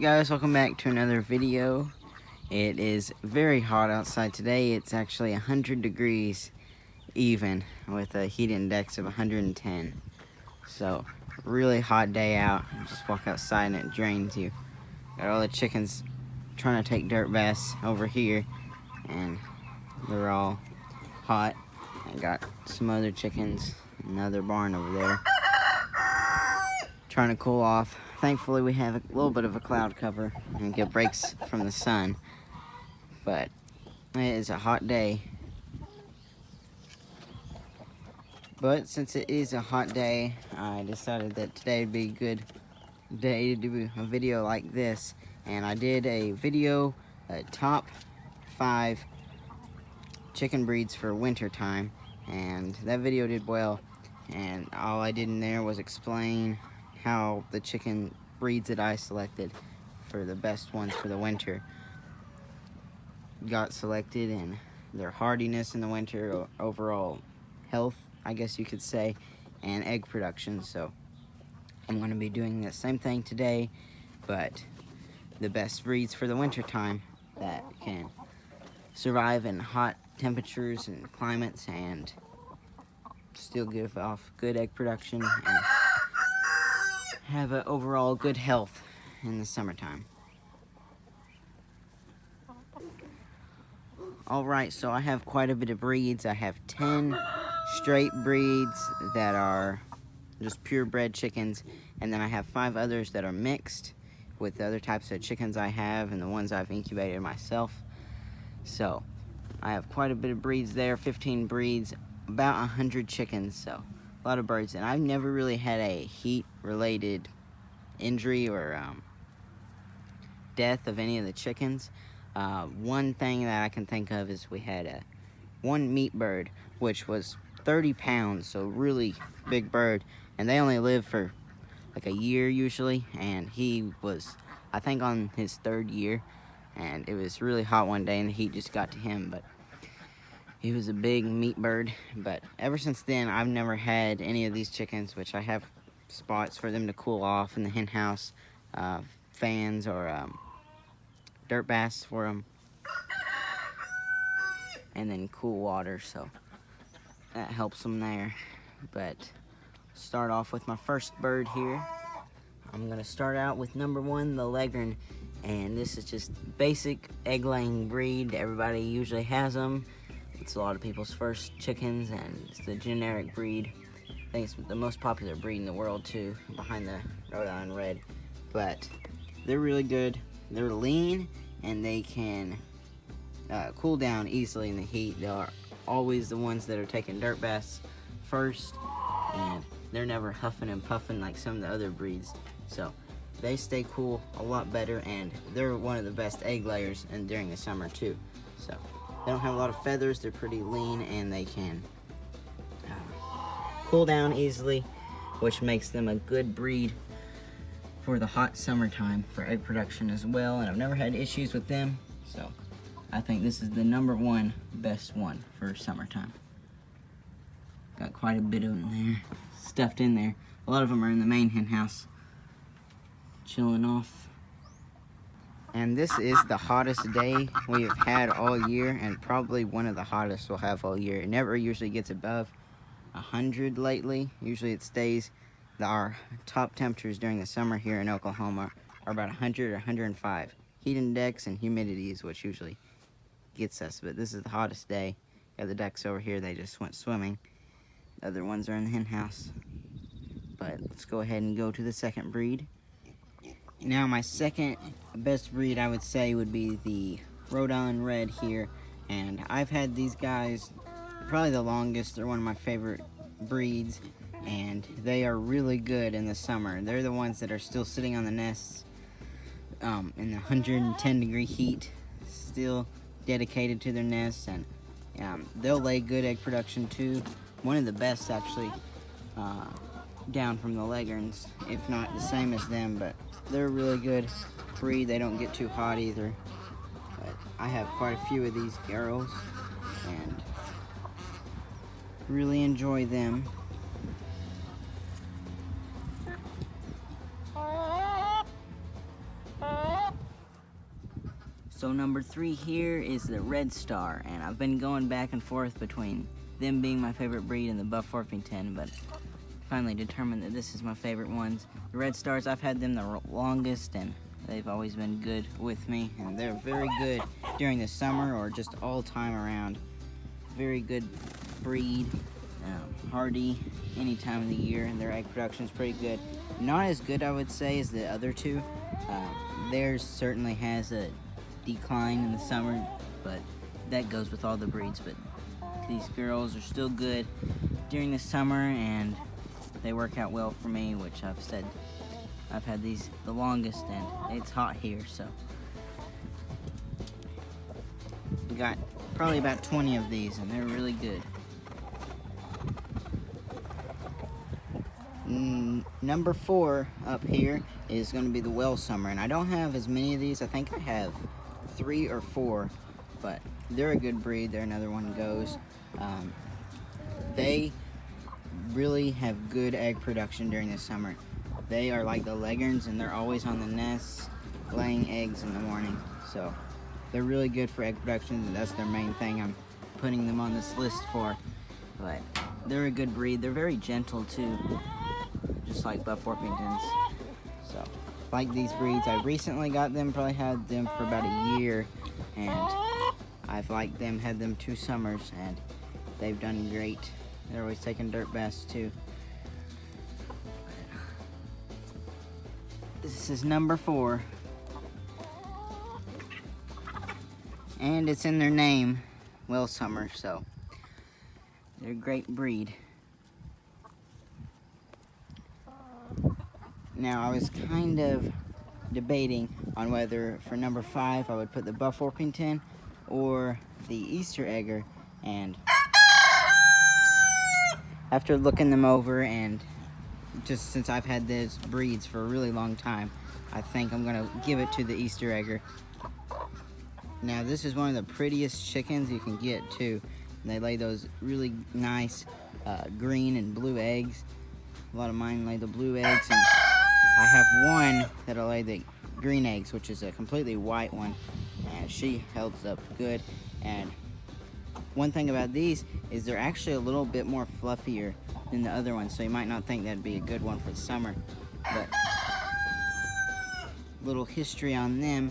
up, guys? Welcome back to another video. It is very hot outside today. It's actually 100 degrees even with a heat index of 110. So really hot day out. Just walk outside and it drains you. Got all the chickens trying to take dirt baths over here and they're all hot. I got some other chickens, another barn over there, trying to cool off. Thankfully we have a little bit of a cloud cover and get breaks from the sun, but it is a hot day. But since it is a hot day, I decided that today would be a good day to do a video like this. And I did a video, top 5 chicken breeds for winter time, and that video did well. And all I did in there was explain how the chicken breeds that I selected for the best ones for the winter got selected, and their hardiness in the winter, overall health, I guess you could say, and egg production. So I'm going to be doing the same thing today, but the best breeds for the winter time that can survive in hot temperatures and climates and still give off good egg production and have an overall good health in the summertime. Alright, so I have quite a bit of breeds. I have 10 straight breeds that are just purebred chickens, and then I have 5 others that are mixed with the other types of chickens I have and the ones I've incubated myself. So I have quite a bit of breeds there, 15 breeds, about 100 chickens, so a lot of birds. And I've never really had a heat-related injury or death of any of the chickens. One thing that I can think of is we had one meat bird, which was 30 pounds, so really big bird, and they only live for like a year usually, and he was, I think, on his 3rd year, and it was really hot one day and the heat just got to him, but he was a big meat bird. But ever since then I've never had any of these chickens, which I have spots for them to cool off in the hen house, fans or dirt baths for them, and then cool water, so that helps them there. But start off with my first bird here. I'm gonna start out with number 1, the LEGHORN, and this is just basic egg-laying breed. Everybody usually has them. It's a lot of people's first chickens, and it's the generic breed. I think it's the most popular breed in the world too, behind the Rhode Island Red. But they're really good. They're lean, and they can cool down easily in the heat. They are always the ones that are taking dirt baths first, and they're never huffing and puffing like some of the other breeds. So they stay cool a lot better, and they're one of the best egg layers and during the summer too. So they don't have a lot of feathers, they're pretty lean, and they can cool down easily, which makes them a good breed for the hot summertime for egg production as well. And I've never had issues with them, so I think this is the number 1 best one for summertime. Got quite a bit of them there, stuffed in there. A lot of them are in the main hen house, chilling off. And this is the hottest day we have had all year, and probably one of the hottest we'll have all year. It never usually gets above 100 lately. Usually it stays, our top temperatures during the summer here in Oklahoma are about 100 or 105. Heat index and humidity is what usually gets us, but this is the hottest day. Got the ducks over here, they just went swimming. The other ones are in the hen house. But let's go ahead and go to the second breed. Now my second best breed, I would say, would be the Rhode Island Red here. And I've had these guys probably the longest. They're one of my favorite breeds, and they are really good in the summer. They're the ones that are still sitting on the nests in the 110 degree heat, still dedicated to their nests, and they'll lay good egg production too. One of the best, actually, down from the LEGHORNs, if not the same as them, but they're a really good breed. They don't get too hot either. But I have quite a few of these girls and really enjoy them. So number 3 here is the Red Star, and I've been going back and forth between them being my favorite breed and the Buff Orpington, but finally determined that this is my favorite ones. The Red Stars, I've had them the longest, and they've always been good with me, and they're very good during the summer or just all time around. Very good breed, hardy any time of the year, and their egg production is pretty good. Not as good, I would say, as the other two. Theirs certainly has a decline in the summer, but that goes with all the breeds. But these girls are still good during the summer, and they work out well for me, which I've said I've had these the longest, and it's hot here, so we got probably about 20 of these, and they're really good. Number 4 up here is going to be the Welsummer, and I don't have as many of these. I think I have 3 or 4, but they're a good breed. They're another one goes. They really have good egg production during the summer. They are like the Leghorns, and they're always on the nests laying eggs in the morning, so they're really good for egg production, and that's their main thing I'm putting them on this list for. But they're a good breed. They're very gentle too, just like Buff Orpingtons. So like these breeds, I recently got them, probably had them for about a year, and I've liked them, had them 2 summers, and they've done great. They're always taking dirt baths too. This is number 4, and it's in their name, Welsummer, so they're a great breed. Now, I was kind of debating on whether for number 5 I would put the Buff Orpington or the Easter Egger, and after looking them over, and just since I've had these breeds for a really long time, I think I'm gonna give it to the Easter Egger. Now, this is one of the prettiest chickens you can get too. They lay those really nice green and blue eggs. A lot of mine lay the blue eggs, and I have one that'll lay the green eggs, which is a completely white one, and she holds up good. And one thing about these is they're actually a little bit more fluffier than the other ones, so you might not think that'd be a good one for the summer. But little history on them,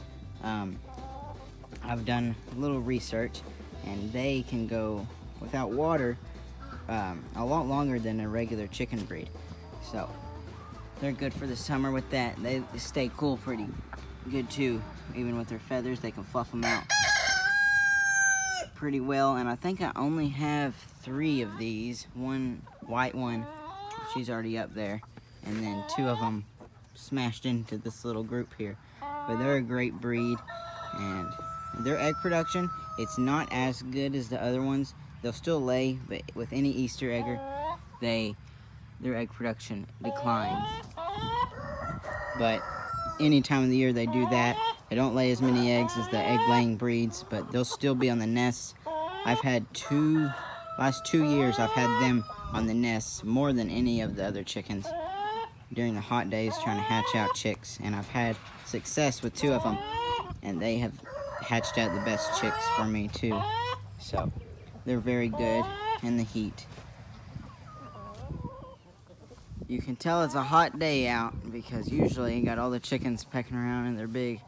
I've done a little research, and they can go without water a lot longer than a regular chicken breed. So they're good for the summer with that. They stay cool pretty good too. Even with their feathers, they can fluff them out pretty well. And I think I only have 3 of these. One white one, she's already up there, and then 2 of them smashed into this little group here. But they're a great breed, and their egg production, it's not as good as the other ones. They'll still lay, but with any Easter egger, their egg production declines. But any time of the year they do that. They don't lay as many eggs as the egg-laying breeds, but they'll still be on the nests. I've had last 2 years, I've had them on the nests more than any of the other chickens during the hot days trying to hatch out chicks, and I've had success with 2 of them, and they have hatched out the best chicks for me too. So they're very good in the heat. You can tell it's a hot day out because usually you got all the chickens pecking around in their big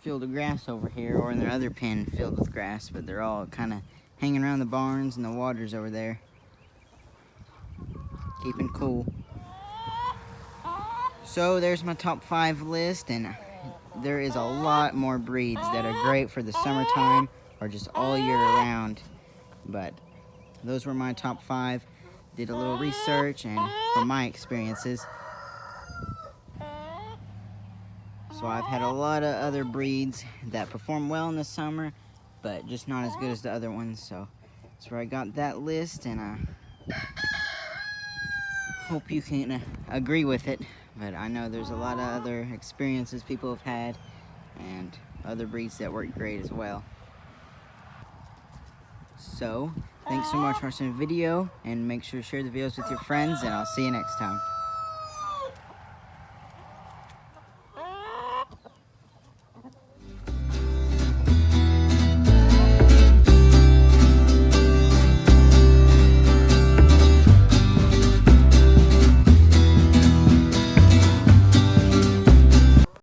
field of grass over here, or in their other pen filled with grass, but they're all kind of hanging around the barns, and the water's over there, keeping cool. So there's my top 5 list, and there is a lot more breeds that are great for the summertime or just all year round, but those were my top 5. Did a little research and from my experiences. So I've had a lot of other breeds that perform well in the summer, but just not as good as the other ones. So that's where I got that list, and I hope you can agree with it. But I know there's a lot of other experiences people have had, and other breeds that work great as well. So thanks so much for watching the video, and make sure to share the videos with your friends, and I'll see you next time.